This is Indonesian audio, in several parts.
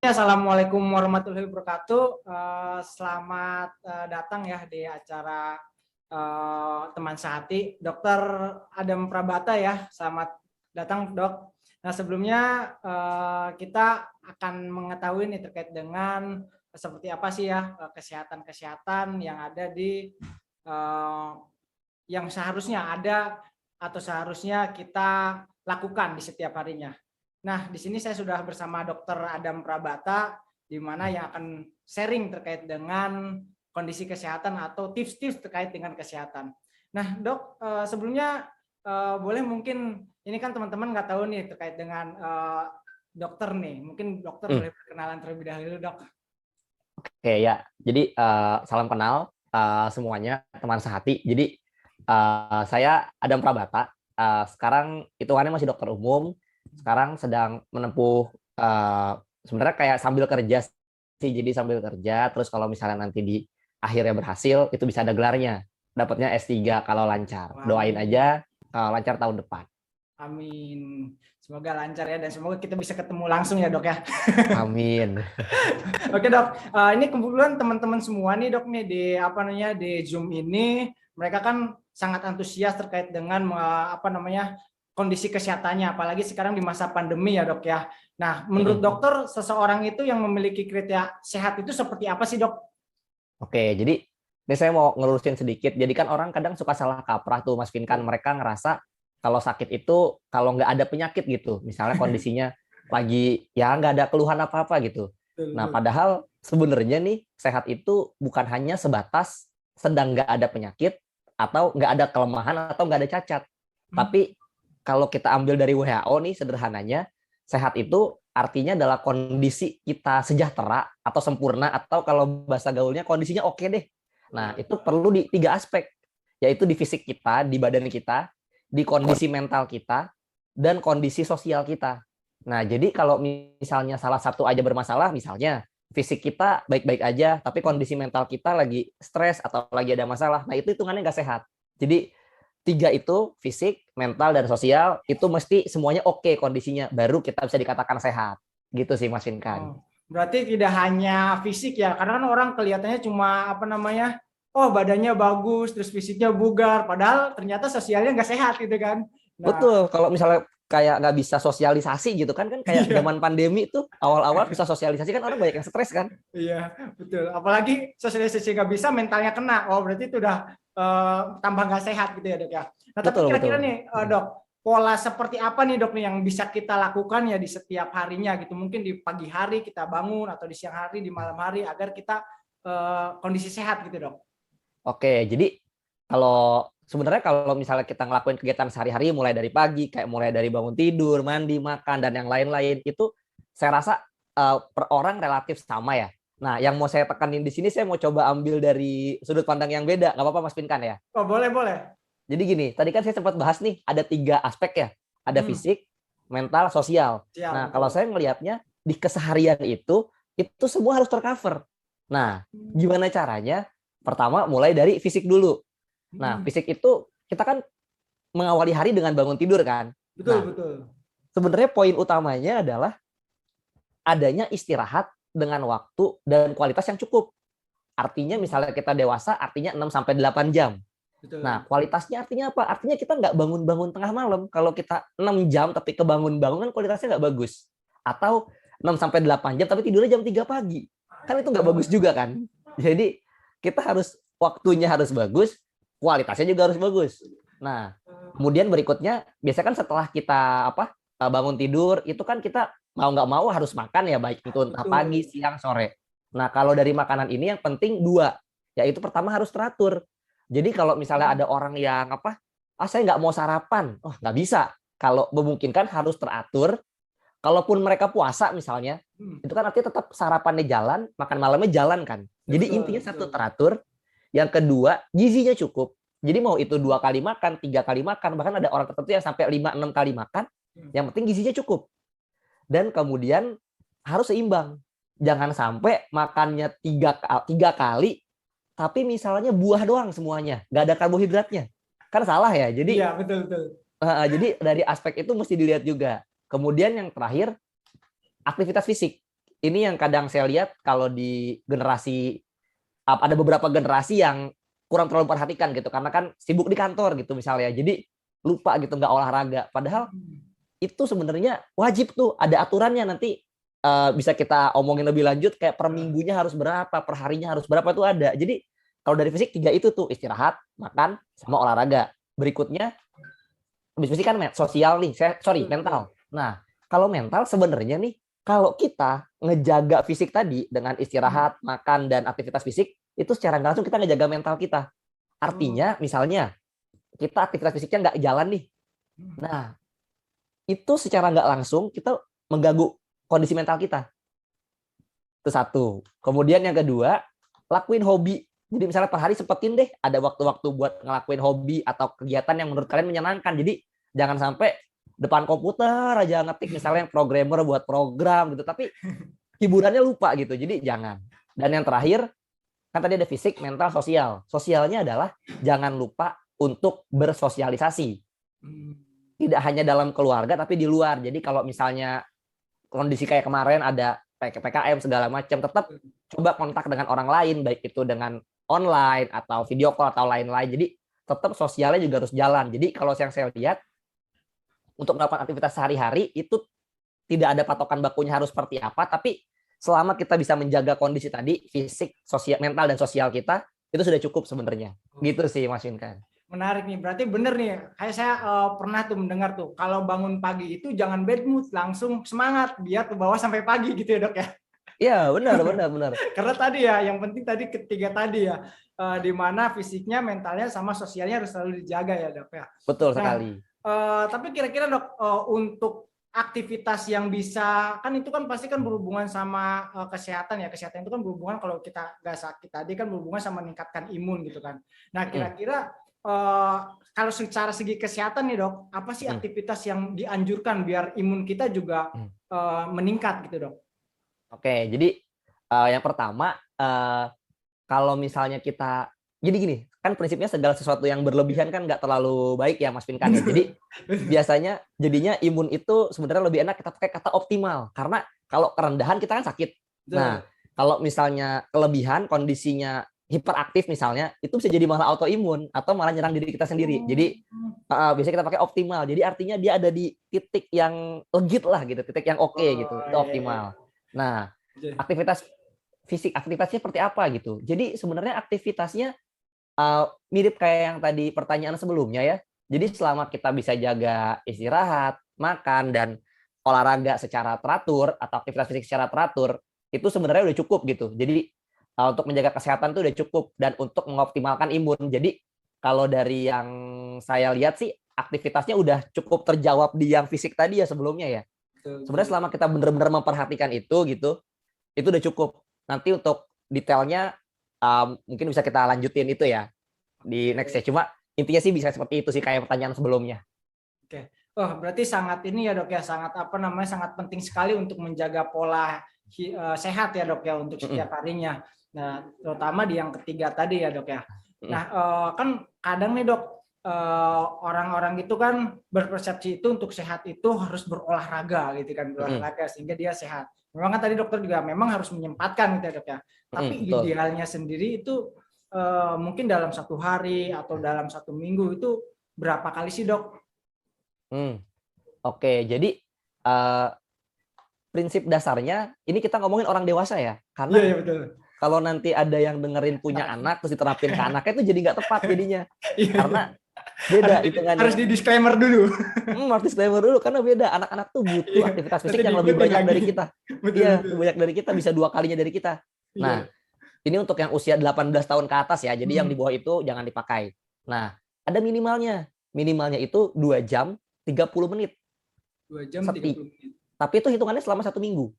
Assalamualaikum warahmatullahi wabarakatuh. Selamat datang ya di acara teman sehati, Dokter Adam Prabata ya. Selamat datang, Dok. Nah, sebelumnya kita akan mengetahui nih terkait dengan seperti apa sih ya kesehatan-kesehatan yang ada di yang seharusnya ada atau seharusnya kita lakukan di setiap harinya. Nah, di sini saya sudah bersama Dokter Adam Prabata, di mana yang akan sharing terkait dengan kondisi kesehatan atau tips-tips terkait dengan kesehatan. Nah, Dok, sebelumnya boleh mungkin ini kan teman-teman nggak tahu nih terkait dengan dokter nih, mungkin dokter boleh perkenalan terlebih dahulu, Dok. Oke ya, jadi salam kenal semuanya teman sehati. Jadi saya Adam Prabata. Sekarang hitungannya masih dokter umum. Sekarang sedang menempuh sebenarnya kayak sambil kerja sih. Jadi sambil kerja. Terus kalau misalnya nanti di akhirnya berhasil, itu bisa ada gelarnya. Dapatnya S3 kalau lancar. Doain aja lancar tahun depan. Amin. Semoga lancar ya, dan semoga kita bisa ketemu langsung ya, Dok ya. Amin. Oke, Dok. Ini kebetulan teman-teman semua nih, Dok, nih di Zoom ini mereka kan sangat antusias terkait dengan kondisi kesehatannya, apalagi sekarang di masa pandemi ya, Dok ya. Nah, menurut dokter, seseorang itu yang memiliki kriteria sehat itu seperti apa sih, Dok? Oke, jadi ini saya mau ngelurusin sedikit. Jadi kan orang kadang suka salah kaprah tuh, Mas Vinkan. Mereka ngerasa kalau sakit itu kalau nggak ada penyakit gitu. Misalnya kondisinya lagi ya nggak ada keluhan apa-apa gitu. Nah, padahal sebenarnya nih sehat itu bukan hanya sebatas sedang nggak ada penyakit atau nggak ada kelemahan atau nggak ada cacat. Tapi kalau kita ambil dari WHO nih sederhananya, sehat itu artinya adalah kondisi kita sejahtera atau sempurna, atau kalau bahasa gaulnya kondisinya oke deh. Nah, itu perlu di 3 aspek, yaitu di fisik kita, di badan kita, di kondisi mental kita, dan kondisi sosial kita. Nah, jadi kalau misalnya salah satu aja bermasalah, misalnya fisik kita baik-baik aja, tapi kondisi mental kita lagi stres atau lagi ada masalah, nah itu hitungannya nggak sehat. Jadi 3 itu, fisik, mental, dan sosial, itu mesti semuanya oke kondisinya, baru kita bisa dikatakan sehat. Gitu sih, Mas Vinkan. Berarti tidak hanya fisik ya, karena kan orang kelihatannya cuma oh badannya bagus, terus fisiknya bugar, padahal ternyata sosialnya nggak sehat gitu kan. Nah, betul, kalau misalnya kayak nggak bisa sosialisasi gitu kan kayak zaman pandemi tuh awal-awal bisa sosialisasi kan orang banyak yang stres kan. Iya, betul. Apalagi sosialisasi nggak bisa, mentalnya kena. Oh, berarti itu udah tambah nggak sehat gitu ya, Dok ya. Nah, tapi Betul, kira-kira betul. nih, Dok, pola seperti apa nih, Dok, nih yang bisa kita lakukan ya di setiap harinya gitu. Mungkin di pagi hari kita bangun, atau di siang hari, di malam hari, agar kita kondisi sehat gitu, Dok. Oke, jadi sebenarnya kalau misalnya kita ngelakuin kegiatan sehari-hari mulai dari pagi, kayak mulai dari bangun tidur, mandi, makan, dan yang lain-lain, itu saya rasa per orang relatif sama ya. Nah, yang mau saya tekanin di sini, saya mau coba ambil dari sudut pandang yang beda. Nggak apa-apa, Mas Pinkan ya? Oh, boleh, boleh. Jadi gini, tadi kan saya sempat bahas nih, ada 3 aspek ya. Ada fisik, mental, sosial. Nah, kalau saya melihatnya, di keseharian itu semua harus tercover. Nah, gimana caranya? Pertama, mulai dari fisik dulu. Nah, fisik itu kita kan mengawali hari dengan bangun tidur kan. Betul, betul. Sebenarnya poin utamanya adalah adanya istirahat dengan waktu dan kualitas yang cukup. Artinya misalnya kita dewasa, artinya 6-8 jam. Betul. Nah, kualitasnya artinya apa? Artinya kita nggak bangun-bangun tengah malam. Kalau kita 6 jam tapi kebangun-bangun kan kualitasnya nggak bagus. Atau 6-8 jam tapi tidurnya jam 3 pagi. Kan itu nggak bagus juga kan. Jadi kita waktunya harus bagus, kualitasnya juga harus bagus. Nah, kemudian berikutnya biasanya kan setelah kita bangun tidur itu kan kita mau nggak mau harus makan ya, baik itu entah pagi, siang, sore. Nah, kalau dari makanan ini yang penting 2, yaitu pertama harus teratur. Jadi kalau misalnya ada orang yang saya nggak mau sarapan, nggak bisa. Kalau memungkinkan harus teratur. Kalaupun mereka puasa misalnya, itu kan artinya tetap sarapannya jalan, makan malamnya jalan kan. Jadi intinya satu, teratur. Yang kedua, gizinya cukup. Jadi mau itu 2 kali makan, 3 kali makan, bahkan ada orang tertentu yang sampai 5-6 kali makan, yang penting gizinya cukup. Dan kemudian harus seimbang. Jangan sampai makannya 3 kali, tapi misalnya buah doang semuanya, nggak ada karbohidratnya. Kan salah ya. Jadi, iya, betul, betul. Jadi dari aspek itu mesti dilihat juga. Kemudian yang terakhir, aktivitas fisik. ini yang kadang saya lihat kalau di generasi, ada beberapa generasi yang kurang terlalu perhatikan gitu, karena kan sibuk di kantor gitu misalnya, jadi lupa gitu nggak olahraga. Padahal itu sebenarnya wajib tuh, ada aturannya nanti, bisa kita omongin lebih lanjut, kayak per minggunya harus berapa, per harinya harus berapa tuh ada. Jadi kalau dari fisik 3 itu tuh, istirahat, makan, sama olahraga. Berikutnya habis fisik kan sosial nih, mental. Nah, kalau mental sebenarnya nih, kalau kita ngejaga fisik tadi dengan istirahat, makan, dan aktivitas fisik, itu secara nggak langsung kita ngejaga mental kita. Artinya, misalnya, kita aktivitas fisiknya nggak jalan nih. Nah, itu secara nggak langsung kita mengganggu kondisi mental kita. Itu satu. Kemudian yang kedua, lakuin hobi. Jadi misalnya per hari sempetin deh, ada waktu-waktu buat ngelakuin hobi atau kegiatan yang menurut kalian menyenangkan. Jadi jangan sampai depan komputer aja ngetik misalnya yang programmer buat program gitu, tapi hiburannya lupa gitu. Jadi jangan. Dan yang terakhir, kan tadi ada fisik, mental, sosial. Sosialnya adalah jangan lupa untuk bersosialisasi. Tidak hanya dalam keluarga tapi di luar. Jadi kalau misalnya kondisi kayak kemarin ada PPKM segala macam, tetap coba kontak dengan orang lain, baik itu dengan online atau video call atau lain-lain. Jadi tetap sosialnya juga harus jalan. Jadi kalau yang saya lihat, untuk melakukan aktivitas sehari-hari itu tidak ada patokan bakunya harus seperti apa, tapi selama kita bisa menjaga kondisi tadi, fisik, sosial, mental, dan sosial kita, itu sudah cukup sebenarnya. Gitu sih Mas Winkan. Menarik nih, berarti bener nih, kayak saya pernah tuh mendengar tuh, kalau bangun pagi itu jangan bad mood, langsung semangat, biar ke bawah sampai pagi gitu ya dok ya? Iya benar. Karena tadi ya, yang penting tadi ketiga tadi ya, di mana fisiknya, mentalnya, sama sosialnya harus selalu dijaga ya dok ya? Betul sekali. Tapi kira-kira dok, untuk aktivitas yang bisa, kan itu kan pasti kan berhubungan sama kesehatan ya, kesehatan itu kan berhubungan kalau kita nggak sakit tadi kan berhubungan sama meningkatkan imun gitu kan. Nah kira-kira kalau secara segi kesehatan nih dok, apa sih aktivitas yang dianjurkan biar imun kita juga meningkat gitu dok? Oke, jadi yang pertama, kalau misalnya kita, jadi gini, kan prinsipnya segala sesuatu yang berlebihan kan nggak terlalu baik ya Mas Pinkan. Jadi biasanya jadinya imun itu sebenarnya lebih enak kita pakai kata optimal, karena kalau kerendahan kita kan sakit. Nah, kalau misalnya kelebihan, kondisinya hiperaktif misalnya, itu bisa jadi malah autoimun atau malah nyerang diri kita sendiri. Jadi biasanya kita pakai optimal. Jadi artinya dia ada di titik yang legit lah gitu, titik yang oke gitu. Itu optimal. Nah, aktivitas fisik, aktivitasnya seperti apa gitu. Jadi sebenarnya aktivitasnya mirip kayak yang tadi pertanyaan sebelumnya ya. Jadi selama kita bisa jaga istirahat, makan, dan olahraga secara teratur atau aktivitas fisik secara teratur, itu sebenarnya udah cukup gitu. Jadi untuk menjaga kesehatan itu udah cukup, dan untuk mengoptimalkan imun. Jadi kalau dari yang saya lihat sih aktivitasnya udah cukup terjawab di yang fisik tadi ya sebelumnya ya. Sebenarnya selama kita benar-benar memperhatikan itu gitu, itu udah cukup. Nanti untuk detailnya mungkin bisa kita lanjutin itu ya di next ya. Cuma intinya sih bisa seperti itu sih kayak pertanyaan sebelumnya. Oke. Oh, berarti sangat ini ya dok ya, sangat apa namanya, sangat penting sekali untuk menjaga pola sehat ya dok ya untuk setiap harinya. Nah, terutama di yang ketiga tadi ya dok ya. Nah, kan kadang nih dok, orang-orang itu kan berpersepsi itu untuk sehat itu harus berolahraga gitu kan, berolahraga sehingga dia sehat. Memang kan tadi dokter juga memang harus menyempatkan gitu ya dok ya. Tapi idealnya sendiri itu mungkin dalam 1 hari atau dalam 1 minggu itu berapa kali sih dok? Oke, jadi prinsip dasarnya ini kita ngomongin orang dewasa ya, karena Iya, betul. kalau nanti ada yang dengerin punya anak terus diterapin ke anaknya itu jadi nggak tepat jadinya. Karena beda hitungannya. Harus di disclaimer dulu. Harus disclaimer dulu karena beda. Anak-anak tuh butuh aktivitas fisik yang lebih banyak dari kita. Iya, lebih banyak dari kita, bisa 2 kalinya dari kita. Nah, ini untuk yang usia 18 tahun ke atas ya. Jadi yang di bawah itu jangan dipakai. Nah, ada minimalnya. Minimalnya itu 2 jam 30 menit. 2 jam 30 menit. Tapi itu hitungannya selama 1 minggu.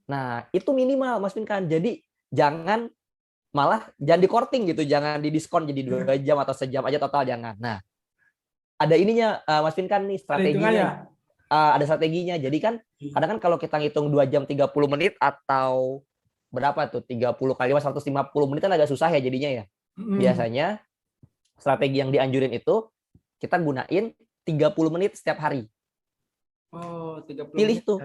Nah, itu minimal Mas Pinkan. Jadi jangan di-korting gitu, jangan didiskon jadi 2 jam atau sejam aja total, jangan. Nah, ada ininya Mas Pinkan nih strateginya. Ada strateginya. Jadi kan kadang kan kalau kita ngitung 2 jam 30 menit atau berapa tuh 30 kali 150 menit kan agak susah ya jadinya ya. Biasanya strategi yang dianjurin itu kita gunain 30 menit setiap hari. Oh, 30 Pilih menit tuh.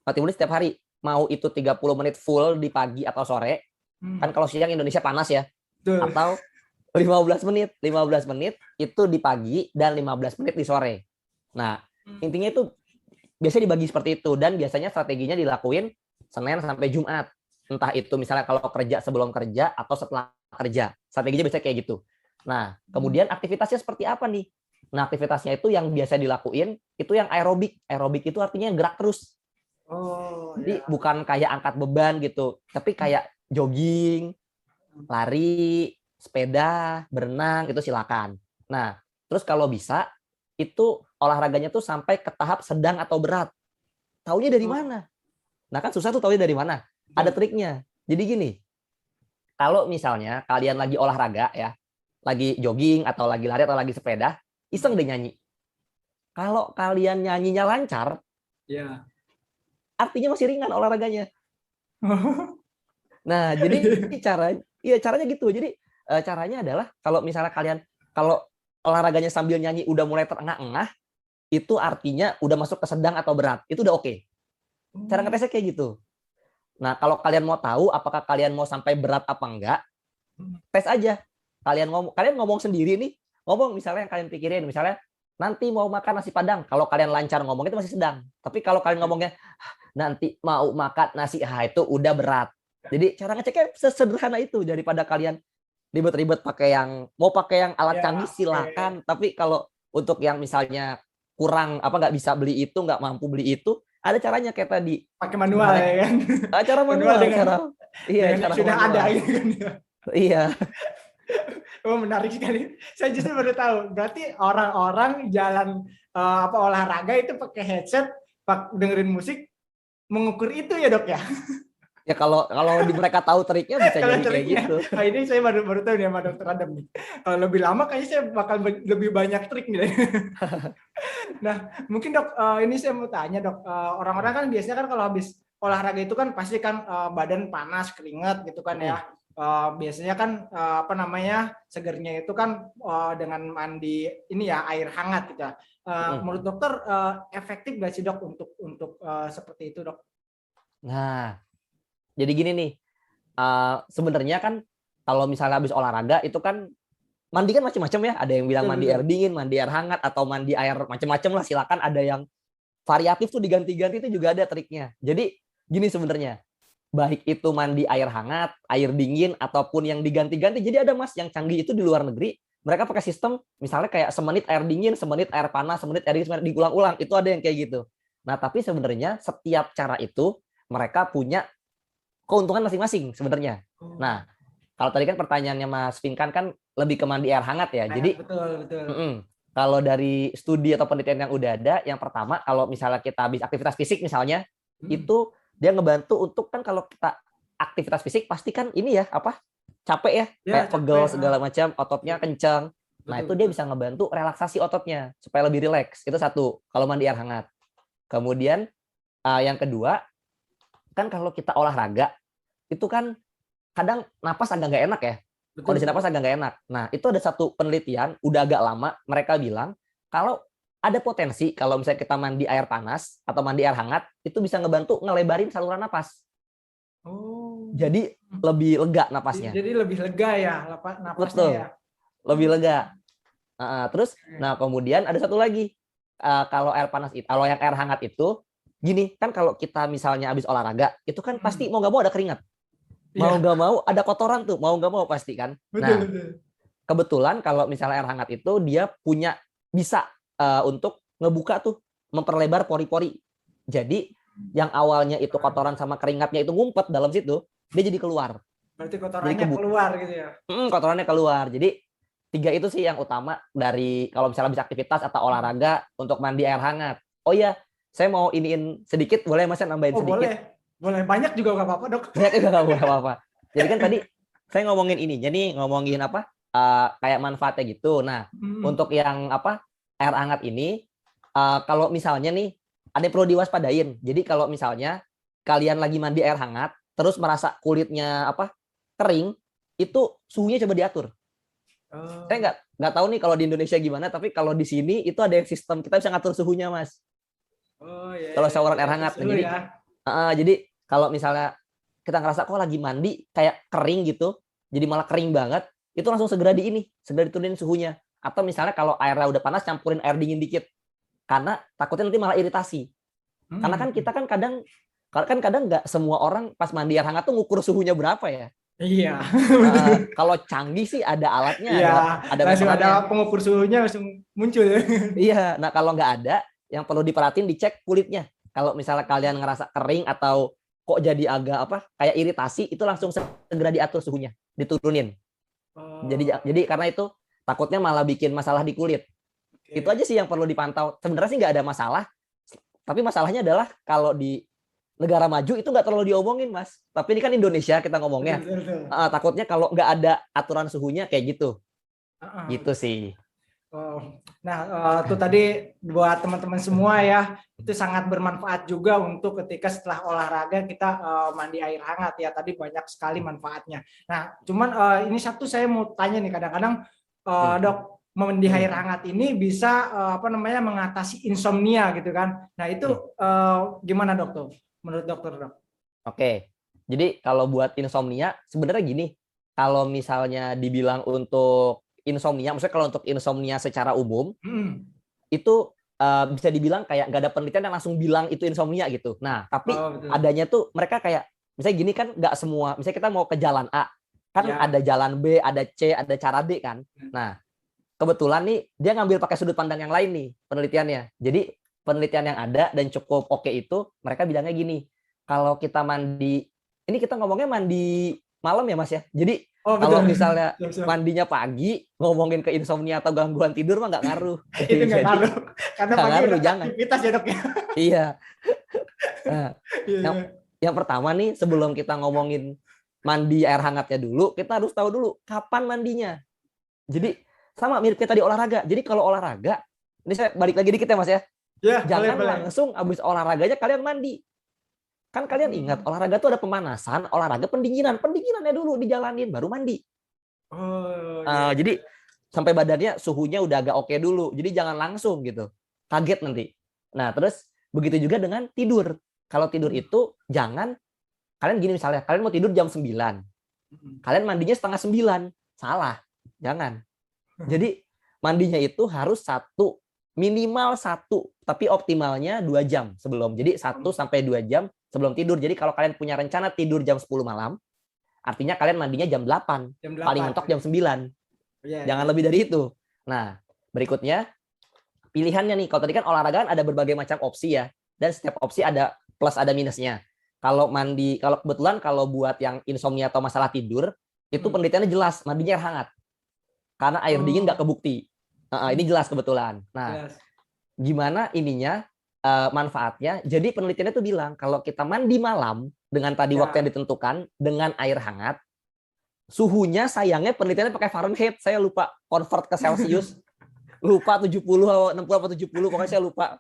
30 menit setiap hari. mau itu 30 menit full di pagi atau sore, kan kalau siang Indonesia panas ya, Betul. atau 15 menit itu di pagi dan 15 menit di sore. Nah, intinya itu biasanya dibagi seperti itu, dan biasanya strateginya dilakuin Senin sampai Jumat. Entah itu misalnya kalau kerja sebelum kerja atau setelah kerja. Strateginya biasanya kayak gitu. Nah, kemudian aktivitasnya seperti apa nih? Nah, aktivitasnya itu yang biasa dilakuin itu yang aerobik. Aerobik itu artinya gerak terus. Oh Jadi ya. bukan kayak angkat beban gitu, tapi kayak jogging, lari, sepeda, berenang itu silakan. Nah, terus kalau bisa itu olahraganya tuh sampai ke tahap sedang atau berat. Taunya dari Oh, mana? Nah, kan susah tuh taunya dari mana? Ada betul. triknya. Jadi gini, kalau misalnya kalian lagi olahraga ya, lagi jogging atau lagi lari atau lagi sepeda, iseng deh nyanyi. Kalau kalian nyanyinya lancar, Ya. artinya masih ringan olahraganya. Oh, Nah, jadi iya. caranya gitu. Jadi caranya adalah kalau misalnya kalian kalau olahraganya sambil nyanyi udah mulai terengah-engah, itu artinya udah masuk ke sedang atau berat. Itu udah oke. Cara ngetesnya kayak gitu. Nah, kalau kalian mau tahu apakah kalian mau sampai berat apa enggak, tes aja. Kalian ngomong sendiri nih, ngomong misalnya yang kalian pikirin, misalnya nanti mau makan nasi Padang. Kalau kalian lancar ngomong itu masih sedang. Tapi kalau kalian ngomongnya nanti mau makan nasi, itu udah berat. Jadi cara ngeceknya sesederhana itu, daripada kalian ribet-ribet pakai yang alat Ya, canggih oke. silakan. Tapi kalau untuk yang misalnya kurang nggak bisa beli itu, nggak mampu beli itu, ada caranya kayak tadi. Pakai manual Cara ya kan. cara Manual manual, dengan iya yang cara sudah ada manual. gitu kan ya. Iya, Oh, menarik sekali. Saya justru baru tahu. Berarti orang-orang jalan olahraga itu pakai headset, dengerin musik, mengukur itu ya, Dok ya. ya kalau mereka tahu triknya bisa Kalau jadi kayak triknya. gitu. Nah, ini saya baru baru tahu nih sama Dokter Adam nih. Kalau lebih lama kayaknya saya bakal lebih banyak trik nih. Nah, mungkin Dok, ini saya mau tanya Dok, orang-orang kan biasanya kan kalau habis olahraga itu kan pasti kan badan panas, keringat gitu kan ya. Biasanya kan apa namanya segernya itu kan dengan mandi ini ya air hangat gitu. Menurut dokter efektif nggak sih Dok untuk seperti itu Dok? Nah, jadi gini nih, sebenarnya kan kalau misalnya habis olahraga itu kan mandi kan macam-macam ya. Ada yang bilang Betul mandi betul. air dingin, mandi air hangat, atau mandi air macam-macam lah. Silakan, ada yang variatif tuh diganti-ganti, itu juga ada triknya. Jadi gini sebenarnya, baik itu mandi air hangat, air dingin, ataupun yang diganti-ganti. Jadi ada Mas yang canggih itu di luar negeri, mereka pakai sistem misalnya kayak semenit air dingin, semenit air panas, semenit air dingin, semenit diulang-ulang. Itu ada yang kayak gitu. Nah, tapi sebenarnya setiap cara itu mereka punya keuntungan masing-masing sebenarnya. Oh, Nah, kalau tadi kan pertanyaannya Mas Pinkan kan lebih ke mandi air hangat ya. hangat Jadi betul betul. kalau dari studi atau penelitian yang udah ada, yang pertama kalau misalnya kita habis aktivitas fisik misalnya, Hmm. itu dia ngebantu untuk, kan kalau kita aktivitas fisik pasti kan ini ya apa capek ya, Ya kayak pegel capek. segala macam, ototnya kencang. Nah, Betul itu dia betul. bisa ngebantu relaksasi ototnya supaya lebih rileks. Itu satu, kalau mandi air hangat. Kemudian yang kedua, kan kalau kita olahraga itu kan kadang napas agak nggak enak ya. Betul Kondisi betul. napas agak nggak enak. Nah, itu ada satu penelitian, udah agak lama, mereka bilang kalau ada potensi kalau misalnya kita mandi air panas atau mandi air hangat, itu bisa ngebantu ngelebarin saluran napas. Oh. Jadi lebih lega napasnya. Jadi lebih lega ya napasnya ya. Betul, lebih Oh. lega. Terus, nah kemudian ada satu lagi. Kalau air panas itu, kalau yang air hangat itu, gini, kan kalau kita misalnya habis olahraga, itu kan Hmm. pasti mau nggak mau ada keringat. Mau Iya, nggak mau ada kotoran tuh, mau nggak mau pasti kan. betul Nah, betul. kebetulan kalau misalnya air hangat itu dia punya bisa untuk ngebuka tuh, memperlebar pori-pori. Jadi yang awalnya itu kotoran sama keringatnya itu ngumpet dalam situ, dia jadi keluar. Berarti Jadi kotorannya keluar gitu ya. kotorannya keluar. Jadi tiga itu sih yang utama dari kalau misalnya bisa aktivitas atau olahraga untuk mandi air hangat. Oh iya, saya mau iniin sedikit, boleh Mas nambahin Oh sedikit? boleh, boleh banyak juga nggak apa-apa dok. Banyak juga nggak apa-apa. Jadi kan tadi saya ngomongin ini, jadi ngomongin apa kayak manfaatnya gitu. Nah, Hmm. untuk yang apa air hangat ini, kalau misalnya nih ada yang perlu diwaspadain. Jadi kalau misalnya kalian lagi mandi air hangat, terus merasa kulitnya apa kering, itu suhunya coba diatur. Saya Oh, nggak tahu nih kalau di Indonesia gimana, tapi kalau di sini itu ada yang sistem kita bisa ngatur suhunya, Mas. oh ya, Kalau ya, saluran bisa air atur hangat. Nah, suhu jadi ya. jadi Kalau misalnya kita ngerasa kok lagi mandi kayak kering gitu, jadi malah kering banget, itu langsung segera diturunin suhunya. Atau misalnya kalau airnya udah panas, campurin air dingin dikit. Karena takutnya nanti malah iritasi. Karena kan kita kan kadang nggak semua orang pas mandi air hangat tuh ngukur suhunya berapa ya. Iya, betul. Kalau canggih sih ada alatnya, Iya, ada langsung ada meterannya. pengukur suhunya langsung muncul. Iya, nah kalau nggak ada, yang perlu diperhatiin dicek kulitnya. Kalau misalnya kalian ngerasa kering atau kok jadi agak kayak iritasi, itu langsung segera diatur suhunya, diturunin. Jadi karena itu takutnya malah bikin masalah di kulit. Oke. Itu aja sih yang perlu dipantau. Sebenarnya sih nggak ada masalah, tapi masalahnya adalah kalau di negara maju itu nggak terlalu diomongin, Mas. Tapi ini kan Indonesia kita ngomongnya. Betul, betul. Takutnya kalau nggak ada aturan suhunya kayak gitu. Gitu Betul. sih. Oh. Nah, itu tadi buat teman-teman semua ya, itu sangat bermanfaat juga untuk ketika setelah olahraga kita mandi air hangat ya. Tadi banyak sekali manfaatnya. Nah, cuman ini satu saya mau tanya nih, kadang-kadang Dok, mandi air hangat ini bisa mengatasi insomnia gitu kan. Nah, itu gimana Dok tuh? Menurut dokter, Dok? Oke. Jadi kalau buat insomnia sebenarnya gini, kalau misalnya dibilang untuk insomnia, maksudnya kalau untuk insomnia secara umum, itu bisa dibilang kayak nggak ada penelitian yang langsung bilang itu insomnia gitu. Nah, tapi adanya tuh mereka kayak, misalnya gini kan nggak semua, misalnya kita mau ke jalan A, kan ada jalan B, ada C, ada cara D kan. Nah, kebetulan nih dia ngambil pakai sudut pandang yang lain nih penelitiannya. Jadi penelitian yang ada dan cukup oke itu, mereka bilangnya gini, kalau kita mandi, ini kita ngomongnya mandi malam ya Mas ya. Jadi kalau misalnya mandinya pagi, ngomongin ke insomnia atau gangguan tidur mah nggak ngaruh. Itu nggak ngaruh. Karena pagi udah aktivitas ya Dok ya. Iya. Nah, yang pertama nih, sebelum kita ngomongin mandi air hangatnya dulu, kita harus tahu dulu kapan mandinya. Jadi sama mirip kayak tadi olahraga. Jadi kalau olahraga, ini saya balik lagi dikit ya Mas ya. Jangan langsung habis olahraganya kalian mandi. Kan kalian ingat, olahraga tuh ada pemanasan, olahraga pendinginan. Pendinginannya dulu dijalanin, baru mandi. Jadi sampai badannya suhunya udah agak oke dulu. Jadi jangan langsung gitu. Kaget nanti. Nah, terus begitu juga dengan tidur. Kalau tidur itu jangan, kalian gini misalnya, kalian mau tidur jam 9. Kalian mandinya setengah 9. Salah. Jangan. Jadi mandinya itu harus minimal 1, tapi optimalnya 2 jam sebelum. Jadi 1 sampai 2 jam sebelum tidur. Jadi kalau kalian punya rencana tidur jam 10 malam, artinya kalian mandinya jam 8. Paling mentok jam 9. Jangan lebih dari itu. Nah, berikutnya pilihannya nih. Kalau tadi kan olahraga ada berbagai macam opsi ya. Dan setiap opsi ada plus ada minusnya. Kalau kebetulan kalau buat yang insomnia atau masalah tidur, itu penelitiannya jelas, mandinya air hangat. Karena air dingin nggak kebukti. Ini jelas kebetulan. Nah, gimana ininya manfaatnya? Jadi penelitiannya tuh bilang kalau kita mandi malam dengan tadi waktu yang ditentukan dengan air hangat, suhunya sayangnya penelitiannya pakai Fahrenheit. Saya lupa convert ke Celsius. Lupa 70 atau 60 atau 70, pokoknya saya lupa.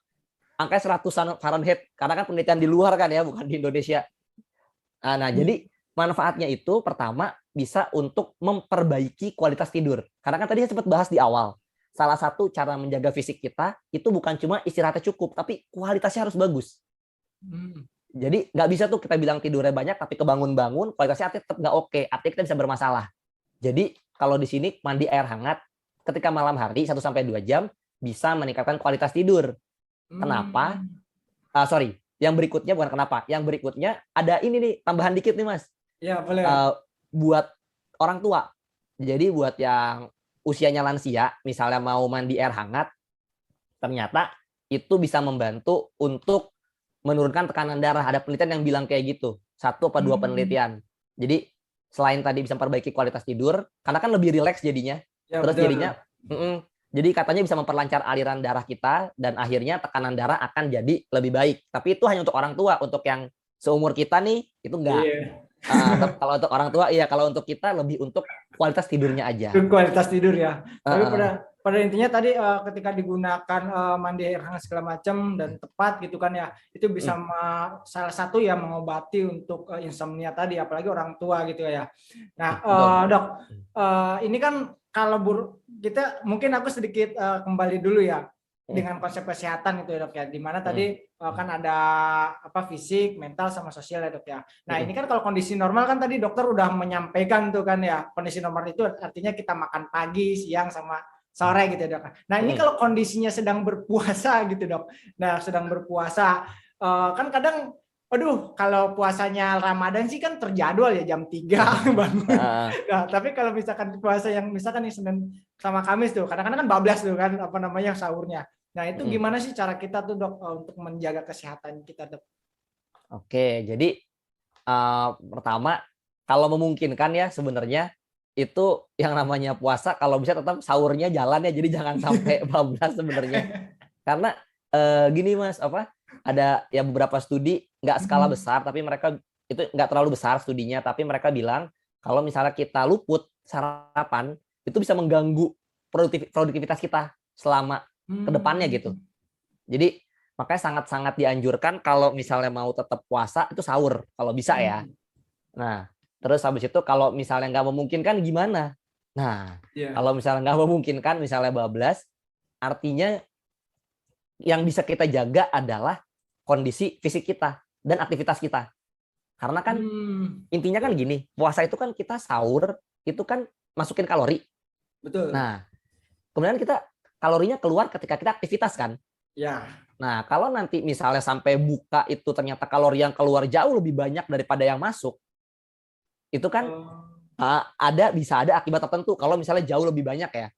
Angkanya 100-an Fahrenheit karena kan penelitian di luar kan ya, bukan di Indonesia. Nah, jadi manfaatnya itu pertama bisa untuk memperbaiki kualitas tidur. Karena kan tadi saya sempat bahas di awal. Salah satu cara menjaga fisik kita itu bukan cuma istirahatnya cukup, tapi kualitasnya harus bagus. Jadi nggak bisa tuh kita bilang tidurnya banyak, tapi kebangun-bangun, kualitasnya tetap nggak oke. Artinya kita bisa bermasalah. Jadi kalau di sini mandi air hangat ketika malam hari 1-2 jam bisa meningkatkan kualitas tidur. Kenapa? Yang berikutnya bukan kenapa. Yang berikutnya ada ini nih, tambahan dikit nih Mas. Ya, boleh. Buat orang tua. Jadi buat yang usianya lansia, misalnya mau mandi air hangat, ternyata itu bisa membantu untuk menurunkan tekanan darah. Ada penelitian yang bilang kayak gitu. 1 atau 2 penelitian. Jadi selain tadi bisa memperbaiki kualitas tidur, karena kan lebih rileks jadinya. Ya, terus betul. Jadinya, jadi katanya bisa memperlancar aliran darah kita dan akhirnya tekanan darah akan jadi lebih baik. Tapi itu hanya untuk orang tua. Untuk yang seumur kita nih itu enggak. Kalau untuk orang tua iya, kalau untuk kita lebih untuk kualitas tidurnya aja. Kualitas tidur ya. Tapi pada intinya tadi ketika digunakan mandi air hangat segala macam dan tepat gitu kan ya, itu bisa salah satu ya mengobati untuk insomnia tadi, apalagi orang tua gitu ya. Nah, Dok, ini kan kalau kita mungkin aku sedikit kembali dulu ya. dengan konsep kesehatan itu ya dok ya, di mana tadi kan ada fisik, mental sama sosial ya dok ya. Nah ini kan kalau kondisi normal kan tadi dokter udah menyampaikan tuh kan ya, kondisi normal itu artinya kita makan pagi, siang sama sore gitu ya dok. Nah ini kalau kondisinya sedang berpuasa gitu dok. Nah sedang berpuasa kan kadang aduh, kalau puasanya Ramadan sih kan terjadwal ya jam 3 bangun. Nah, tapi kalau misalkan puasa yang misalkan nih Senin sama Kamis tuh, kadang-kadang kan bablas tuh kan sahurnya. Nah, itu gimana sih cara kita tuh dok untuk menjaga kesehatan kita dok? Oke, jadi pertama kalau memungkinkan ya sebenarnya itu yang namanya puasa kalau bisa tetap sahurnya jalan ya, jadi jangan sampai bablas sebenarnya. Karena gini Mas, ada ya beberapa studi nggak skala besar tapi mereka itu nggak terlalu besar studinya, tapi mereka bilang kalau misalnya kita luput sarapan itu bisa mengganggu produktivitas kita selama kedepannya gitu. Jadi makanya sangat-sangat dianjurkan kalau misalnya mau tetap puasa itu sahur kalau bisa ya. Nah terus habis itu kalau misalnya nggak memungkinkan gimana? Nah kalau misalnya nggak memungkinkan misalnya bablas, artinya yang bisa kita jaga adalah kondisi fisik kita dan aktivitas kita. Karena kan intinya kan gini, puasa itu kan kita sahur, itu kan masukin kalori. Betul. Nah, kemudian kita kalorinya keluar ketika kita aktivitas kan. Ya. Nah, kalau nanti misalnya sampai buka itu ternyata kalori yang keluar jauh lebih banyak daripada yang masuk, itu kan bisa ada akibat tertentu kalau misalnya jauh lebih banyak ya.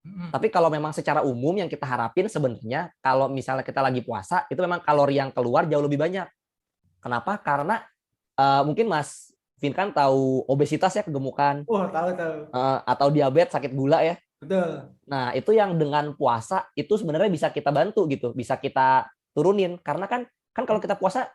Tapi kalau memang secara umum yang kita harapin sebenarnya kalau misalnya kita lagi puasa itu memang kalori yang keluar jauh lebih banyak. Kenapa? Karena mungkin Mas Vin kan tahu obesitas ya, kegemukan. Tahu. Atau diabetes, sakit gula ya. Betul. Nah itu yang dengan puasa itu sebenarnya bisa kita bantu gitu, bisa kita turunin. Karena kan kalau kita puasa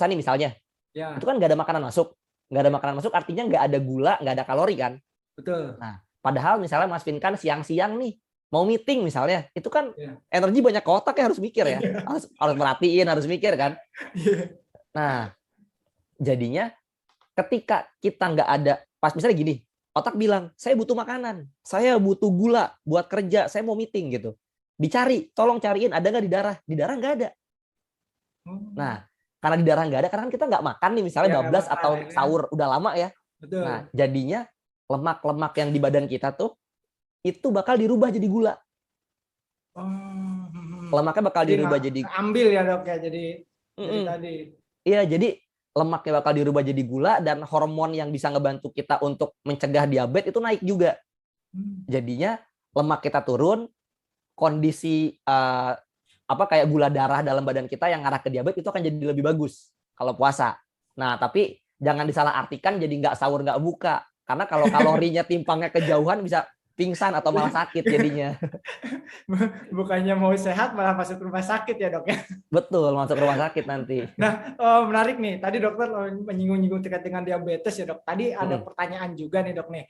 nih misalnya, itu kan nggak ada makanan masuk, artinya nggak ada gula, nggak ada kalori kan. Betul. Nah padahal misalnya Mas Vin kan siang-siang nih mau meeting misalnya, itu kan energi banyak ke otak ya, harus mikir ya, harus merhatiin, harus mikir kan. Nah jadinya ketika kita nggak ada, pas misalnya gini, otak bilang saya butuh makanan, saya butuh gula buat kerja, saya mau meeting gitu, dicari, tolong cariin ada nggak di darah nggak ada. Nah karena di darah nggak ada, karena kita nggak makan nih misalnya bablas atau sahur udah lama ya. Betul. Nah jadinya lemak-lemak yang di badan kita tuh itu bakal dirubah jadi gula. Lemaknya bakal dirubah jadi ambil ya dok ya, jadi tadi. Iya, jadi lemaknya bakal dirubah jadi gula dan hormon yang bisa ngebantu kita untuk mencegah diabetes itu naik juga. Jadinya lemak kita turun, kondisi kayak gula darah dalam badan kita yang ngarah ke diabetes itu akan jadi lebih bagus kalau puasa. Nah, tapi jangan disalahartikan jadi nggak sahur nggak buka. Karena kalau kalorinya timpangnya kejauhan bisa pingsan atau malah sakit jadinya. Bukannya mau sehat malah masuk rumah sakit ya dok ya. Betul, masuk rumah sakit nanti. Nah menarik nih, tadi dokter menyinggung terkait dengan diabetes ya dok. Tadi ada pertanyaan juga nih dok nih,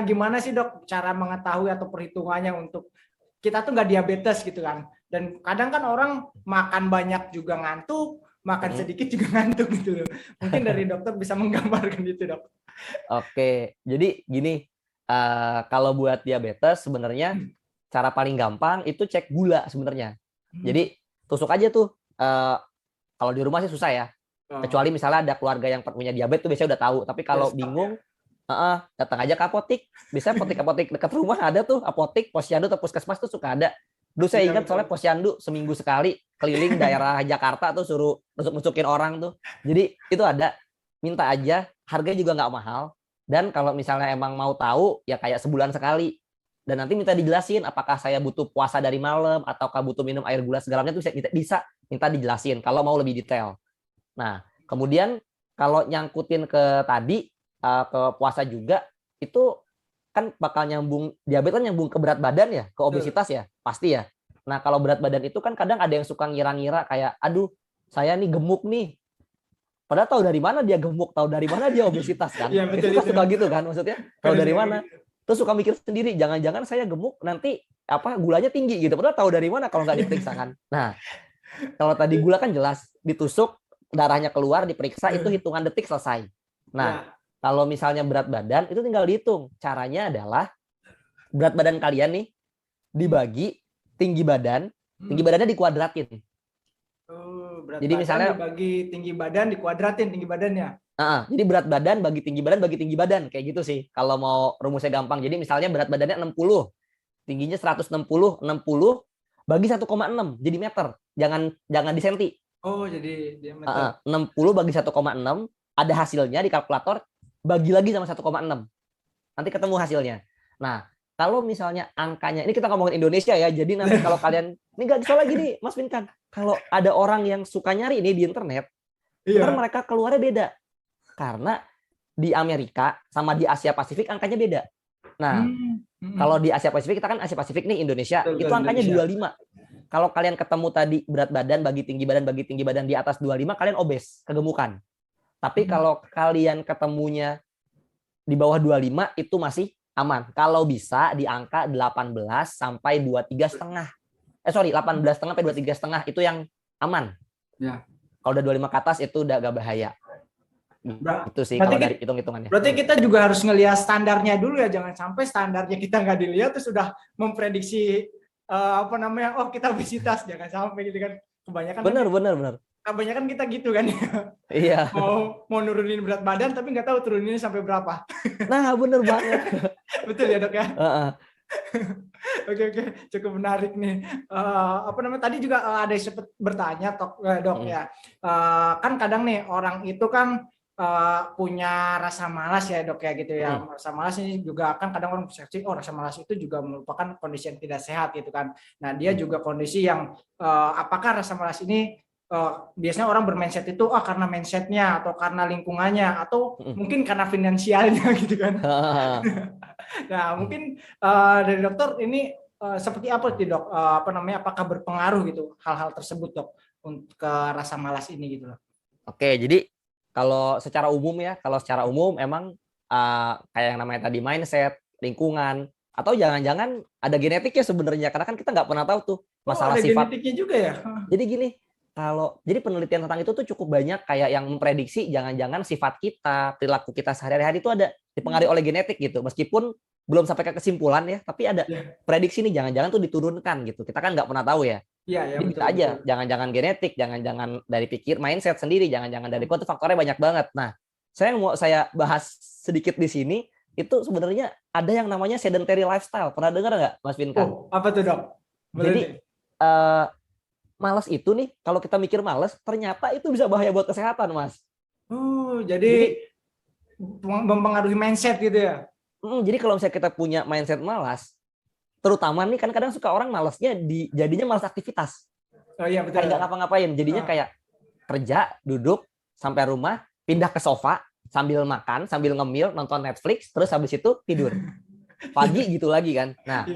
gimana sih dok cara mengetahui atau perhitungannya untuk kita tuh nggak diabetes gitu kan. Dan kadang kan orang makan banyak juga ngantuk, makan sedikit juga ngantuk gitu loh. Mungkin dari dokter bisa menggambarkan itu dok. Oke, jadi gini, kalau buat diabetes sebenarnya cara paling gampang itu cek gula sebenarnya. Jadi tusuk aja tuh, kalau di rumah sih susah ya, kecuali misalnya ada keluarga yang punya diabetes tuh biasanya udah tahu. Tapi kalau bingung, datang aja ke apotik. Biasanya apotik dekat rumah ada tuh, apotik, posyandu atau puskesmas tuh suka ada. Dulu saya ingat soalnya posyandu seminggu sekali keliling daerah Jakarta tuh suruh nusuk-nusukin orang tuh. Jadi itu ada, minta aja, harganya juga nggak mahal. Dan kalau misalnya emang mau tahu ya kayak sebulan sekali. Dan nanti minta dijelasin apakah saya butuh puasa dari malam ataukah butuh minum air gula segalamnya tuh bisa minta dijelasin kalau mau lebih detail. Nah, kemudian kalau nyangkutin ke tadi ke puasa juga itu kan bakal nyambung, diabetes kan nyambung ke berat badan ya, ke obesitas ya, pasti ya. Nah, kalau berat badan itu kan kadang ada yang suka ngira-ngira kayak aduh, saya nih gemuk nih. Padahal tahu dari mana dia gemuk, tahu dari mana dia obesitas kan? Ya, betul, itu kan suka gitu kan maksudnya. Tahu dari mana? Terus suka mikir sendiri, jangan-jangan saya gemuk nanti gulanya tinggi gitu. Padahal tahu dari mana kalau nggak diperiksa kan? Nah, kalau tadi gula kan jelas ditusuk, darahnya keluar, diperiksa itu hitungan detik selesai. Nah, kalau misalnya berat badan itu tinggal dihitung. Caranya adalah berat badan kalian nih dibagi tinggi badannya dikuadratin. Berat Jadi badan misalnya dibagi tinggi badan dikuadratin tinggi badannya. jadi berat badan bagi tinggi badan kayak gitu sih. Kalau mau rumusnya gampang. Jadi misalnya berat badannya 60, tingginya 160, 60 bagi 1,6 jadi meter. Jangan di senti. Oh, jadi diameter. 60 bagi 1,6 ada hasilnya di kalkulator, bagi lagi sama 1,6. Nanti ketemu hasilnya. Nah, kalau misalnya angkanya, ini kita ngomongin Indonesia ya, jadi nanti kalau kalian, ini nggak soalnya gini, Mas Pinkan, kalau ada orang yang suka nyari ini di internet, ntar Iya. mereka keluarnya beda. Karena di Amerika sama di Asia Pasifik angkanya beda. Nah, kalau di Asia Pasifik, kita kan Asia Pasifik nih, Indonesia, Betul, itu angkanya Indonesia. 25. Kalau kalian ketemu tadi berat badan bagi tinggi badan di atas 25, kalian obes, kegemukan. Tapi kalau kalian ketemunya di bawah 25 itu masih aman. Kalau bisa di angka 18 sampai 23,5. 18 setengah sampai 23,5 itu yang aman. Ya. Kalau udah 25 ke atas itu udah agak bahaya. Itu sih kalau dari hitung-hitungannya. Berarti kita juga harus ngelihat standarnya dulu ya, jangan sampai standarnya kita nggak dilihat terus sudah memprediksi oh kita obesitas, jangan sampai gitu kan. Kebanyakan kita gitu kan. Iya. mau nurunin berat badan tapi nggak tahu turuninnya sampai berapa. Nah, bener banget. Betul ya, Dok ya? Oke, cukup menarik nih. Tadi juga ada yang sempat bertanya, Dok ya. Kan kadang nih orang itu kan punya rasa malas ya, Dok ya, gitu ya. Rasa malas ini juga kan kadang orang persepsi, rasa malas itu juga merupakan kondisi yang tidak sehat gitu kan. Nah, dia juga kondisi yang apakah rasa malas ini biasanya orang bermindset itu karena mindsetnya atau karena lingkungannya atau mungkin karena finansialnya gitu kan. Nah, mungkin dari dokter ini seperti apa sih, Dok? Apakah berpengaruh gitu hal-hal tersebut, Dok, untuk ke rasa malas ini gitu loh. Oke, jadi kalau secara umum emang kayak yang namanya tadi mindset, lingkungan, atau jangan-jangan ada genetiknya sebenarnya, karena kan kita nggak pernah tahu tuh masalah ada sifat. genetiknya juga ya? Jadi gini, jadi penelitian tentang itu tuh cukup banyak kayak yang memprediksi jangan-jangan sifat kita, perilaku kita sehari-hari itu ada dipengaruhi oleh genetik gitu. Meskipun belum sampai ke kesimpulan ya, tapi ada prediksi nih jangan-jangan tuh diturunkan gitu. Kita kan nggak pernah tahu ya. Iya, Jadi bisa aja, jangan-jangan genetik, jangan-jangan dari mindset sendiri, jangan-jangan dari kode, faktornya banyak banget. Nah, saya bahas sedikit di sini, itu sebenarnya ada yang namanya sedentary lifestyle. Pernah dengar nggak, Mas Vinkan? Apa tuh, Dok? Jadi malas itu nih, kalau kita mikir malas, ternyata itu bisa bahaya buat kesehatan, Mas. Jadi mempengaruhi mindset gitu ya? Jadi kalau misalnya kita punya mindset malas, terutama nih kan kadang suka orang malasnya jadinya malas aktivitas. Oh iya, betul. Kayak nggak ngapa-ngapain, jadinya kayak kerja, duduk, sampai rumah, pindah ke sofa, sambil makan, sambil ngemil, nonton Netflix, terus habis itu tidur. Pagi gitu lagi kan. Nah,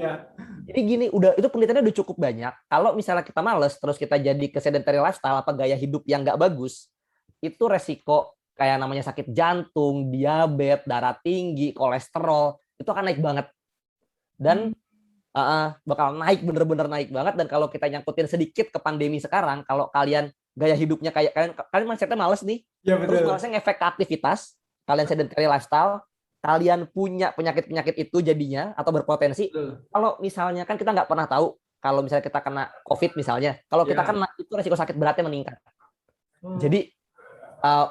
jadi gini, itu penelitiannya udah cukup banyak. Kalau misalnya kita males, terus kita jadi ke sedentary lifestyle, gaya hidup yang nggak bagus, itu resiko kayak namanya sakit jantung, diabetes, darah tinggi, kolesterol, itu akan naik banget. Dan bakal naik, bener-bener naik banget. Dan kalau kita nyangkutin sedikit ke pandemi sekarang, kalau kalian gaya hidupnya kayak kalian mindsetnya males nih, terus malesnya ngefek ke aktivitas, kalian sedentary lifestyle, kalian punya penyakit-penyakit itu jadinya atau berpotensi. Kalau misalnya kan kita nggak pernah tahu kalau misalnya kita kena COVID misalnya, kalau kita kena itu resiko sakit beratnya meningkat. Jadi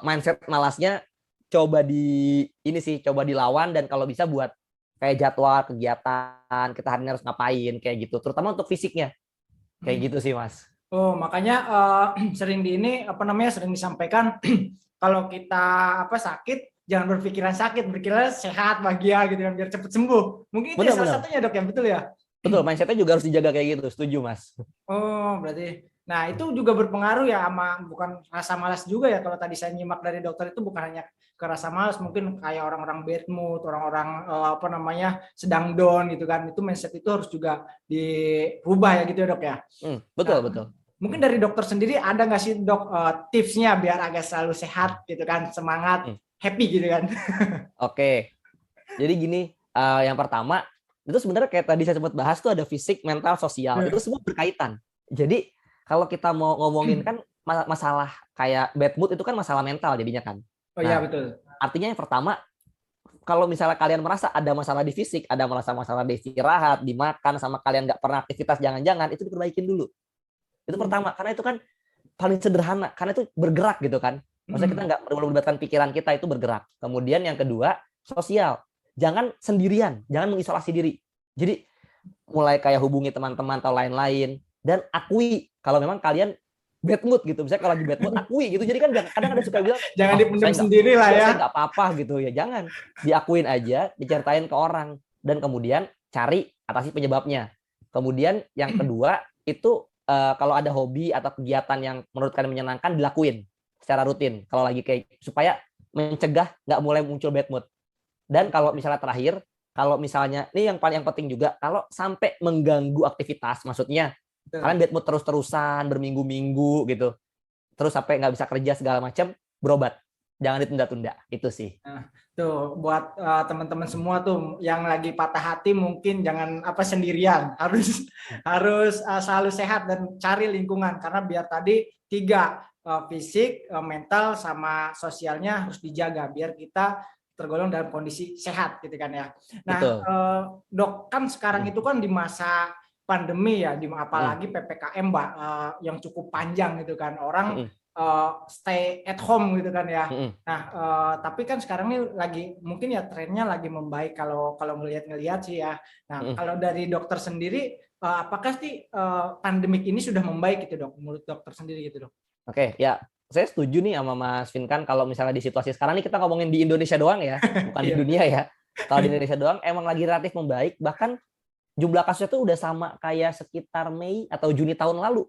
mindset malasnya coba dilawan, dan kalau bisa buat kayak jadwal kegiatan kita hari ini harus ngapain kayak gitu, terutama untuk fisiknya kayak gitu sih, Mas. Makanya sering disampaikan kalau kita sakit jangan berpikiran sakit, berpikiran sehat, bahagia gitu kan, biar cepat sembuh. Mungkin itu salah satunya, Dok, ya, betul ya? Betul, mindsetnya juga harus dijaga kayak gitu, setuju, Mas. Berarti, nah itu juga berpengaruh ya sama, bukan rasa malas juga ya, kalau tadi saya nyimak dari dokter itu bukan hanya ke rasa malas, mungkin kayak orang-orang bad mood, orang-orang sedang down gitu kan, itu mindset itu harus juga dirubah ya gitu ya, Dok ya? Betul. Mungkin dari dokter sendiri ada nggak sih, Dok, tipsnya biar agak selalu sehat gitu kan, semangat, happy gitu kan? Oke, jadi gini, yang pertama itu sebenarnya kayak tadi saya sempat bahas tuh ada fisik, mental, sosial, itu semua berkaitan. Jadi kalau kita mau ngomongin kan masalah kayak bad mood itu kan masalah mental jadinya kan. Iya, betul. Artinya yang pertama kalau misalnya kalian merasa ada masalah di fisik, ada masalah di istirahat, di makan, sama kalian nggak pernah aktivitas, jangan-jangan itu diperbaikin dulu. Itu pertama, karena itu kan paling sederhana, karena itu bergerak gitu kan. Maksudnya kita nggak perlu melibatkan pikiran kita, itu bergerak. Kemudian yang kedua, sosial. Jangan sendirian, jangan mengisolasi diri. Jadi mulai kayak hubungi teman-teman atau lain-lain, dan akui kalau memang kalian bad mood gitu. Misalnya kalau lagi bad mood, akui gitu. Jadi kan kadang ada suka bilang, Jangan dipendam sendiri lah ya. Saya nggak apa-apa gitu ya. Jangan, diakuin aja, diceritain ke orang, dan kemudian cari atasi penyebabnya. Kemudian yang kedua itu kalau ada hobi atau kegiatan yang menurut kalian menyenangkan, dilakuin secara rutin. Kalau lagi kayak, supaya mencegah nggak mulai muncul bad mood. Dan kalau misalnya terakhir, kalau misalnya ini yang paling penting juga, kalau sampai mengganggu aktivitas, maksudnya kalian bad mood terus-terusan berminggu-minggu gitu, terus sampai nggak bisa kerja segala macam, berobat. Jangan ditunda-tunda. Itu sih. Nah, tuh buat teman-teman semua tuh yang lagi patah hati, mungkin jangan sendirian, harus selalu sehat dan cari lingkungan, karena biar tadi 3, fisik, mental sama sosialnya harus dijaga biar kita tergolong dalam kondisi sehat gitu kan ya. Nah, Dok, kan sekarang itu kan di masa pandemi ya, apalagi PPKM Mbak, yang cukup panjang gitu kan, orang stay at home gitu kan ya. Nah, tapi kan sekarang ini lagi mungkin ya trennya lagi membaik kalau ngelihat sih ya. Nah, kalau dari dokter sendiri, apakah sih pandemik ini sudah membaik gitu Dok, menurut dokter sendiri gitu Dok? Oke, ya. Saya setuju nih sama Mas Vinkan, kalau misalnya di situasi sekarang ini kita ngomongin di Indonesia doang ya, bukan di dunia ya. Kalau di Indonesia doang emang lagi relatif membaik, bahkan jumlah kasusnya tuh udah sama kayak sekitar Mei atau Juni tahun lalu.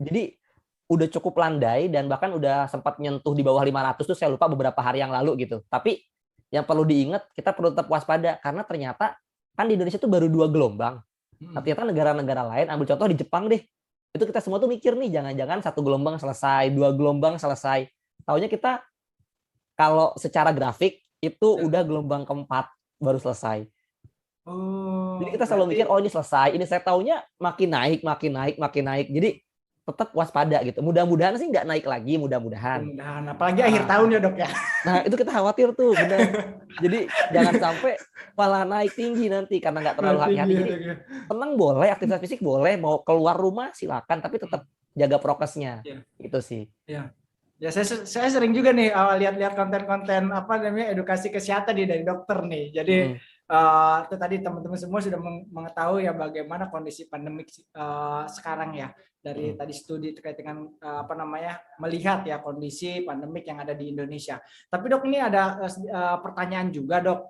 Jadi udah cukup landai, dan bahkan udah sempat nyentuh di bawah 500 tuh, saya lupa beberapa hari yang lalu gitu. Tapi yang perlu diingat, kita perlu tetap waspada, karena ternyata kan di Indonesia tuh baru 2 gelombang. Ternyata negara-negara lain, ambil contoh di Jepang deh, itu kita semua tuh mikir nih, jangan-jangan 1 gelombang selesai, 2 gelombang selesai. Taunya kita kalau secara grafik itu udah gelombang keempat baru selesai. Jadi kita selalu mikir, oh ini selesai, ini saya taunya makin naik. Jadi tetap waspada gitu. Mudah-mudahan sih nggak naik lagi, mudah-mudahan. Apalagi akhir tahun ya Dok ya. Nah itu kita khawatir tuh, benar. Jadi jangan sampai malah naik tinggi nanti karena nggak terlalu hati-hati. Jadi tenang boleh, aktivitas fisik boleh, mau keluar rumah silakan, tapi tetap jaga prokesnya. Itu sih. Ya, saya sering juga nih lihat-lihat konten-konten edukasi kesehatan dari dokter nih. Jadi itu tadi teman-teman semua sudah mengetahui ya bagaimana kondisi pandemik sekarang ya, dari tadi studi terkait dengan melihat ya kondisi pandemik yang ada di Indonesia. Tapi Dok, ini ada pertanyaan juga Dok,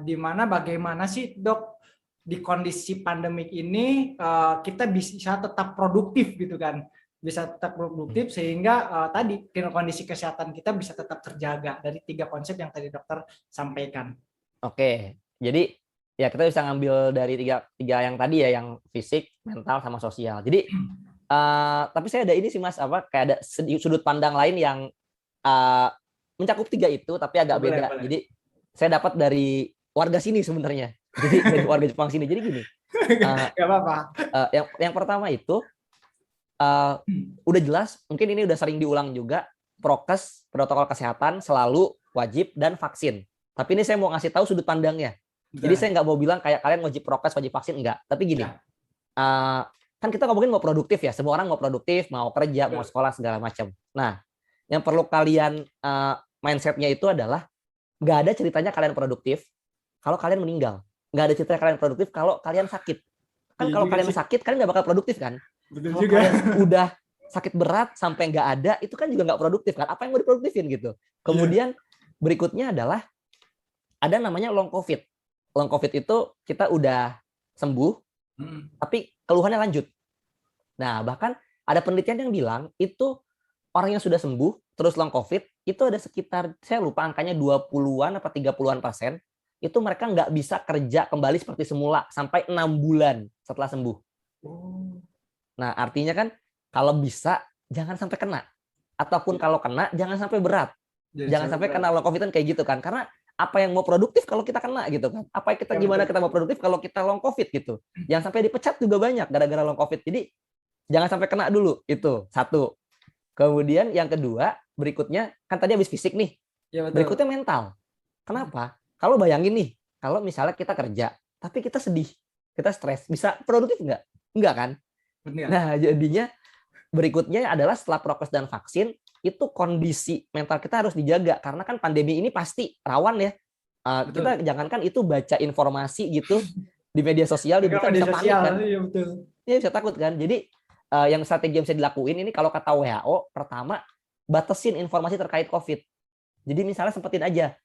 di mana bagaimana sih Dok di kondisi pandemik ini kita bisa tetap produktif gitu kan, bisa tetap produktif sehingga tadi kondisi kesehatan kita bisa tetap terjaga dari 3 konsep yang tadi dokter sampaikan. Oke. Jadi ya kita bisa ngambil dari tiga yang tadi ya, yang fisik, mental, sama sosial. Jadi tapi saya ada ini sih Mas, kayak ada sudut pandang lain yang mencakup 3 itu tapi agak beda. Boleh. Jadi saya dapat dari warga sini sebenarnya. Jadi dari warga Jepang sini. Jadi gini. Gak apa-apa. Yang pertama itu udah jelas, mungkin ini udah sering diulang juga, prokes, protokol kesehatan selalu wajib, dan vaksin. Tapi ini saya mau ngasih tahu sudut pandangnya. Jadi saya nggak mau bilang kayak kalian wajib prokes, wajib vaksin, enggak. Tapi gini, kan kita ngomongin mau produktif ya, semua orang mau produktif, mau kerja, mau sekolah, segala macam. Nah, yang perlu kalian mindsetnya itu adalah nggak ada ceritanya kalian produktif kalau kalian meninggal. Nggak ada ceritanya kalian produktif kalau kalian sakit. Kan kalau kalian sakit, kalian nggak bakal produktif kan? Betul kalau juga. Kalian udah sakit berat sampai nggak ada, itu kan juga nggak produktif kan? Apa yang mau diproduktifin gitu? Kemudian berikutnya adalah ada namanya long COVID. Long COVID itu kita udah sembuh, tapi keluhannya lanjut. Nah, bahkan ada penelitian yang bilang itu orang yang sudah sembuh terus long COVID itu ada sekitar, saya lupa angkanya 20-an apa 30-an%, itu mereka nggak bisa kerja kembali seperti semula sampai 6 bulan setelah sembuh. Nah, artinya kan kalau bisa jangan sampai kena. Ataupun kalau kena jangan sampai berat. Jangan sampai kena long COVID kan kayak gitu kan. Karena apa yang mau produktif kalau kita kena gitu kan? Gimana kita mau produktif kalau kita long COVID gitu? Jangan sampai dipecat juga banyak gara-gara long COVID. Jadi jangan sampai kena dulu, itu satu. Kemudian yang kedua, berikutnya kan tadi habis fisik nih. Ya, betul. Berikutnya mental. Kenapa? Kalau bayangin nih, kalau misalnya kita kerja, tapi kita sedih, kita stres, bisa produktif nggak? Enggak kan? Benar. Nah, jadinya berikutnya adalah setelah prokes dan vaksin, itu kondisi mental kita harus dijaga. Karena kan pandemi ini pasti rawan ya. Kita Betul. jangankan itu baca informasi gitu di media sosial, Bukan dibuka media bisa panik sosial, kan. iya betul. Dia bisa takut kan. Jadi yang strategi yang bisa dilakuin ini kalau kata WHO, pertama, batasin informasi terkait COVID. Jadi misalnya sempetin aja.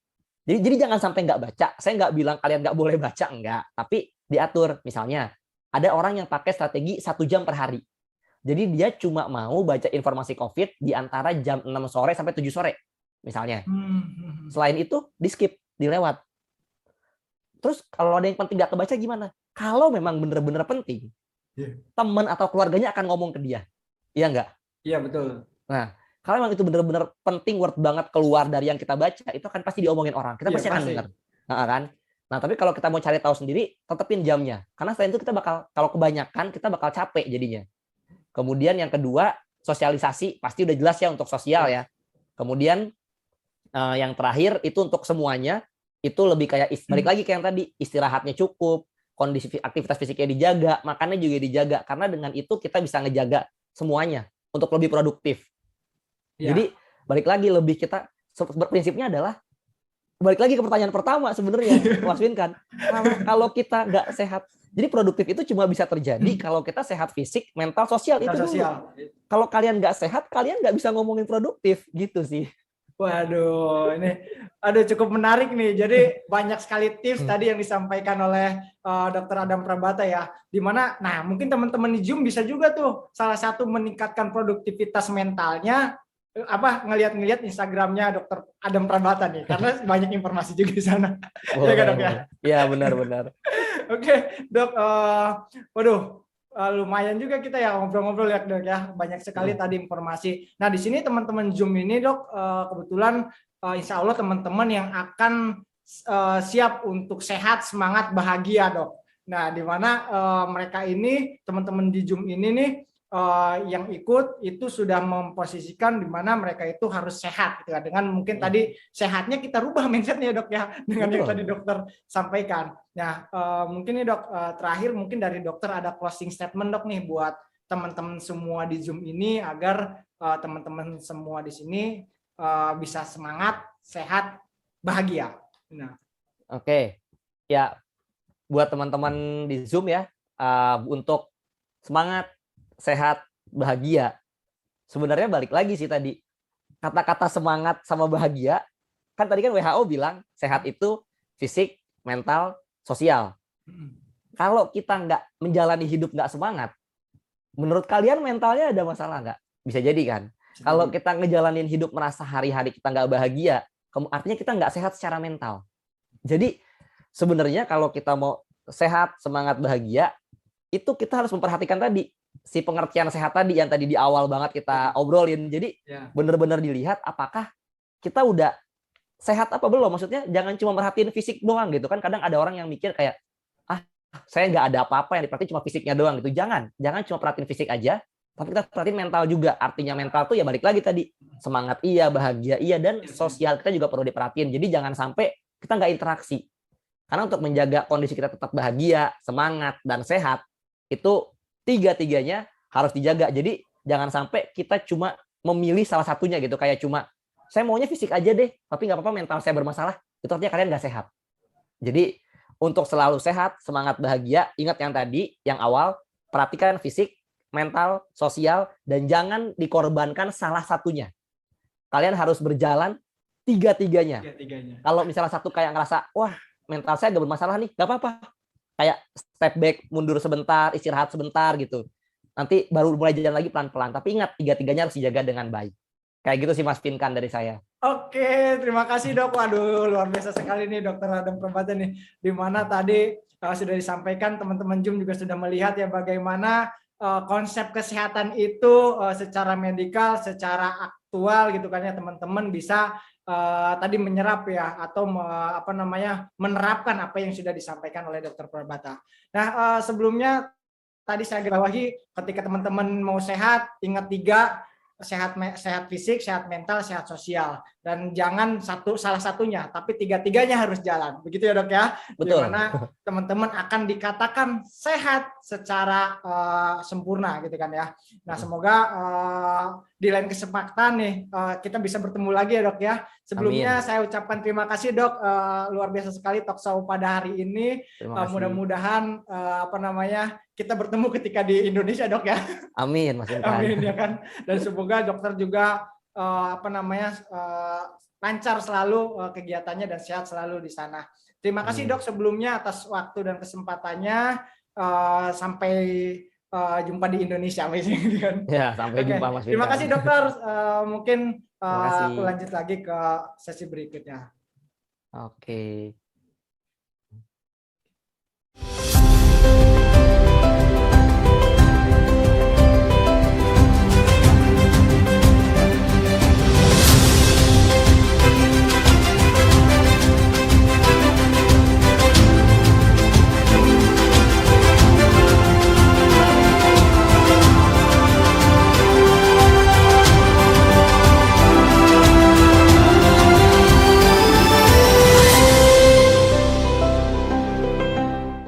Jadi jangan sampai nggak baca. Saya nggak bilang kalian nggak boleh baca, enggak. Tapi diatur. Misalnya, ada orang yang pakai strategi 1 jam per hari. Jadi dia cuma mau baca informasi COVID di antara jam 6 sore sampai 7 sore. Misalnya. Selain itu, di skip, dilewat. Terus kalau ada yang penting nggak kebaca gimana? Kalau memang benar-benar penting, teman atau keluarganya akan ngomong ke dia. Iya nggak? Iya betul. Nah, kalau memang itu benar-benar penting, worth banget keluar dari yang kita baca, itu akan pasti diomongin orang. Kita Iya, pasti akan pasti. dengar. Nah, kan? Nah, tapi kalau kita mau cari tahu sendiri, tetepin jamnya. Karena selain itu kita bakal, kalau kebanyakan, kita bakal capek jadinya. Kemudian yang kedua, sosialisasi. Pasti udah jelas ya untuk sosial ya. Kemudian yang terakhir itu untuk semuanya, itu lebih kayak, balik lagi kayak yang tadi, istirahatnya cukup, kondisi aktivitas fisiknya dijaga, makannya juga dijaga. Karena dengan itu kita bisa ngejaga semuanya untuk lebih produktif. Ya. Jadi balik lagi lebih kita berprinsipnya adalah balik lagi ke pertanyaan pertama sebenarnya Mas Win kan, kalau kita nggak sehat, jadi produktif itu cuma bisa terjadi kalau kita sehat fisik, mental, sosial itu dulu. Kalau kalian nggak sehat, kalian nggak bisa ngomongin produktif gitu sih. Waduh, ini cukup menarik nih. Jadi banyak sekali tips tadi yang disampaikan oleh Dr. Adam Prabata ya. Dimana, nah mungkin teman-teman di Zoom bisa juga tuh salah satu meningkatkan produktivitas mentalnya, ngelihat Instagramnya Dr. Adam Prabata nih, karena banyak informasi juga di sana. Boleh, ya kan dok ya? Iya benar-benar. Oke, dok. Waduh. Lumayan juga kita ya ngobrol-ngobrol ya dok ya, banyak sekali tadi informasi. Nah di sini teman-teman Zoom ini dok, kebetulan insya Allah teman-teman yang akan siap untuk sehat, semangat, bahagia dok. Nah di mana mereka ini teman-teman di Zoom ini nih yang ikut itu sudah memposisikan di mana mereka itu harus sehat gitu ya. Dengan mungkin tadi sehatnya kita rubah mindsetnya dok ya, dengan yang tadi dokter sampaikan. Nah mungkin nih dok, terakhir mungkin dari dokter ada closing statement dok nih buat teman-teman semua di Zoom ini agar teman-teman semua di sini bisa semangat, sehat, bahagia. Nah. Oke, ya buat teman-teman di Zoom ya, untuk semangat, sehat, bahagia. Sebenarnya balik lagi sih tadi, kata-kata semangat sama bahagia, kan tadi kan WHO bilang sehat itu fisik, mental, sosial. Kalau kita nggak menjalani hidup nggak semangat, menurut kalian mentalnya ada masalah nggak? Bisa jadi kan? Kalau kita ngejalanin hidup merasa hari-hari kita nggak bahagia, artinya kita nggak sehat secara mental. Jadi sebenarnya kalau kita mau sehat, semangat, bahagia, itu kita harus memperhatikan tadi si pengertian sehat tadi yang tadi di awal banget kita obrolin. Jadi benar-benar dilihat apakah kita udah sehat apa belum. Maksudnya jangan cuma merhatiin fisik doang gitu kan. Kadang ada orang yang mikir kayak, saya nggak ada apa-apa yang diperhatiin cuma fisiknya doang gitu. Jangan cuma perhatiin fisik aja, tapi kita perhatiin mental juga. Artinya mental tuh ya balik lagi tadi, semangat iya, bahagia iya, dan sosial kita juga perlu diperhatiin. Jadi jangan sampai kita nggak interaksi. Karena untuk menjaga kondisi kita tetap bahagia, semangat, dan sehat, itu tiga-tiganya harus dijaga. Jadi jangan sampai kita cuma memilih salah satunya gitu. Kayak cuma, saya maunya fisik aja deh, tapi nggak apa-apa mental saya bermasalah. Itu artinya kalian nggak sehat. Jadi untuk selalu sehat, semangat, bahagia, ingat yang tadi, yang awal, perhatikan fisik, mental, sosial, dan jangan dikorbankan salah satunya. Kalian harus berjalan tiga-tiganya. Kalau misalnya satu kayak ngerasa, wah mental saya nggak bermasalah nih, nggak apa-apa. Kayak step back, mundur sebentar, istirahat sebentar gitu. Nanti baru mulai jalan lagi pelan-pelan. Tapi ingat, tiga-tiganya harus dijaga dengan baik. Kayak gitu sih Mas Pinkan dari saya. Oke, terima kasih dok. Waduh, luar biasa sekali nih Dokter Adam Prabata nih. Di mana tadi sudah disampaikan, teman-teman Zoom juga sudah melihat ya bagaimana konsep kesehatan itu secara medikal, secara aktual gitu kan ya teman-teman bisa tadi menyerap ya atau menerapkan apa yang sudah disampaikan oleh Dokter Prabata. Nah, sebelumnya tadi saya garis bawahi ketika teman-teman mau sehat, ingat 3 sehat fisik, sehat mental, sehat sosial, dan jangan salah satunya, tapi tiga-tiganya harus jalan. Begitu ya dok ya. Betul. Dimana teman-teman akan dikatakan sehat secara sempurna gitu kan ya. Nah semoga di lain kesempatan nih kita bisa bertemu lagi ya dok ya. Sebelumnya saya ucapkan terima kasih dok, luar biasa sekali talk show pada hari ini. Mudah-mudahan kita bertemu ketika di Indonesia dok ya. Amin Mas Intan. Amin ya kan. Dan semoga dokter juga lancar selalu kegiatannya dan sehat selalu di sana. Terima kasih dok sebelumnya atas waktu dan kesempatannya. Sampai jumpa di Indonesia. Ya, sampai jumpa Mas Intan. Terima kasih dokter. Mungkin aku lanjut lagi ke sesi berikutnya. Oke.